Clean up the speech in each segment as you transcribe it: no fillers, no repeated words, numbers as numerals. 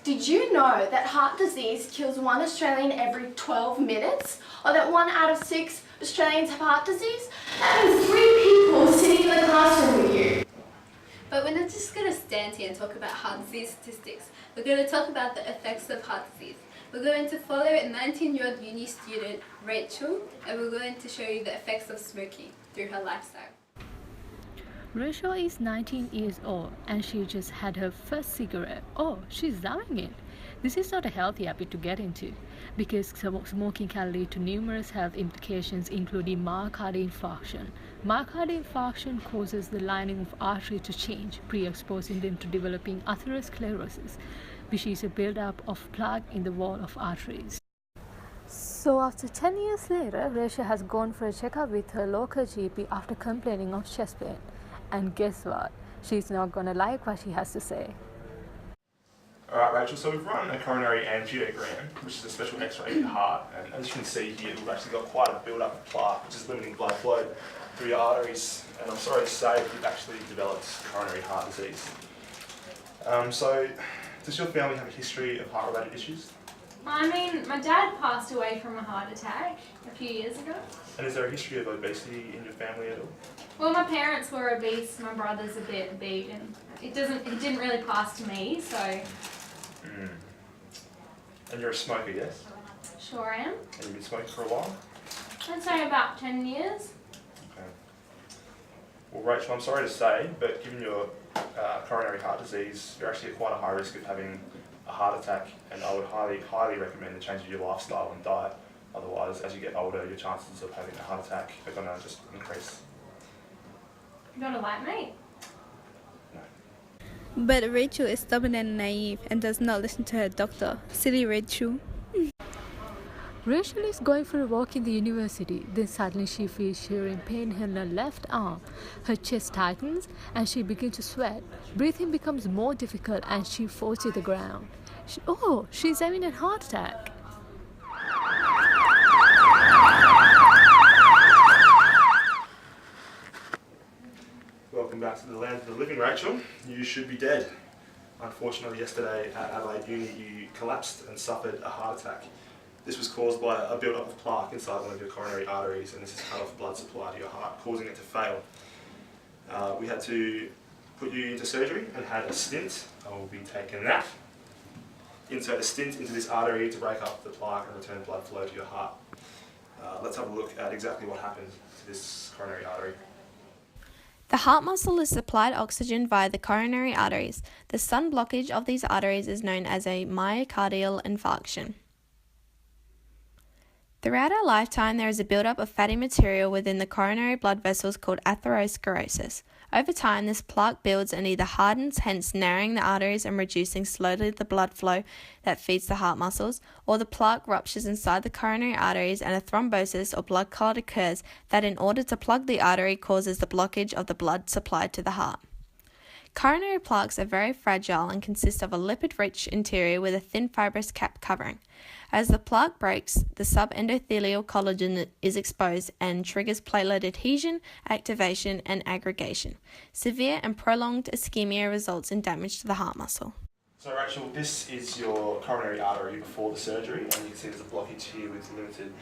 Did you know that heart disease kills 1 Australian every 12 minutes? Or that 1 out of 6 Australians have heart disease? That means 3 people sitting in the classroom with you. But we're not just going to stand here and talk about heart disease statistics. We're going to talk about the effects of heart disease. We're going to follow a 19-year-old uni student, Rachel, and we're going to show you the effects of smoking through her lifestyle. Rachel is 19 years old and she just had her first cigarette. Oh, she's loving it. This is not a healthy habit to get into because smoking can lead to numerous health implications including myocardial infarction. Myocardial infarction causes the lining of artery to change, pre-exposing them to developing atherosclerosis, which is a build-up of plaque in the wall of arteries. So after 10 years later, Rachel has gone for a checkup with her local GP after complaining of chest pain. And guess what? She's not gonna like what she has to say. Alright Rachel, so we've run a coronary angiogram, which is a special x-ray of your heart, and as you can see here, we've actually got quite a build-up of plaque, which is limiting blood flow through your arteries, and I'm sorry to say you've actually developed coronary heart disease. So, does your family have a history of heart-related issues? I mean, my dad passed away from a heart attack a few years ago. And is there a history of obesity in your family at all? Well, my parents were obese, my brother's a bit big, and it didn't really pass to me, so... And you're a smoker, yes? Sure am. And you've been smoking for a while? I'd say about 10 years. Okay. Well Rachel, I'm sorry to say, but given your coronary heart disease, you're actually at quite a high risk of having a heart attack, and I would highly recommend the change of your lifestyle and diet. Otherwise, as you get older, your chances of having a heart attack are going to just increase. You got a light, mate? No. But Rachel is stubborn and naive and does not listen to her doctor. Silly Rachel. Rachel is going for a walk in the university. Then suddenly she feels shearing pain in her left arm. Her chest tightens and she begins to sweat. Breathing becomes more difficult and she falls to the ground. She's having a heart attack. Welcome back to the land of the living, Rachel. You should be dead. Unfortunately, yesterday at Adelaide Uni, you collapsed and suffered a heart attack. This was caused by a build-up of plaque inside one of your coronary arteries, and this has cut off blood supply to your heart, causing it to fail. We had to put you into surgery and had a stint. I will be taking that. Insert a stint into this artery to break up the plaque and return blood flow to your heart. Let's have a look at exactly what happened to this coronary artery. The heart muscle is supplied oxygen via the coronary arteries. The sudden blockage of these arteries is known as a myocardial infarction. Throughout our lifetime, there is a buildup of fatty material within the coronary blood vessels called atherosclerosis. Over time, this plaque builds and either hardens, hence narrowing the arteries and reducing slowly the blood flow that feeds the heart muscles, or the plaque ruptures inside the coronary arteries and a thrombosis or blood clot occurs that, in order to plug the artery, causes the blockage of the blood supplied to the heart. Coronary plaques are very fragile and consist of a lipid-rich interior with a thin fibrous cap covering. As the plaque breaks, the subendothelial collagen is exposed and triggers platelet adhesion, activation, and aggregation. Severe and prolonged ischemia results in damage to the heart muscle. So Rachel, this is your coronary artery before the surgery, and you can see there's a blockage here with limited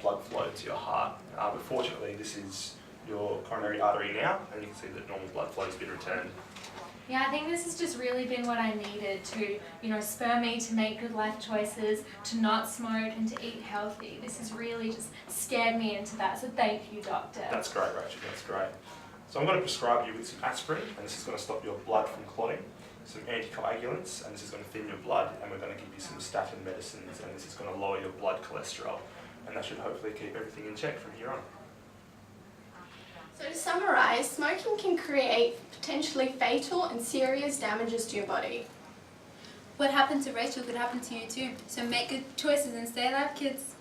blood flow to your heart. But fortunately, this is your coronary artery now, and you can see that normal blood flow has been returned. Yeah, I think this has just really been what I needed to, spur me to make good life choices, to not smoke and to eat healthy. This has really just scared me into that, so thank you, doctor. That's great, Rachel, that's great. So I'm going to prescribe you with some aspirin, and this is going to stop your blood from clotting, some anticoagulants, and this is going to thin your blood, and we're going to give you some statin medicines, and this is going to lower your blood cholesterol, and that should hopefully keep everything in check from here on. So to summarise, smoking can create potentially fatal and serious damages to your body. What happened to Rachel could happen to you too. So make good choices and stay alive, kids.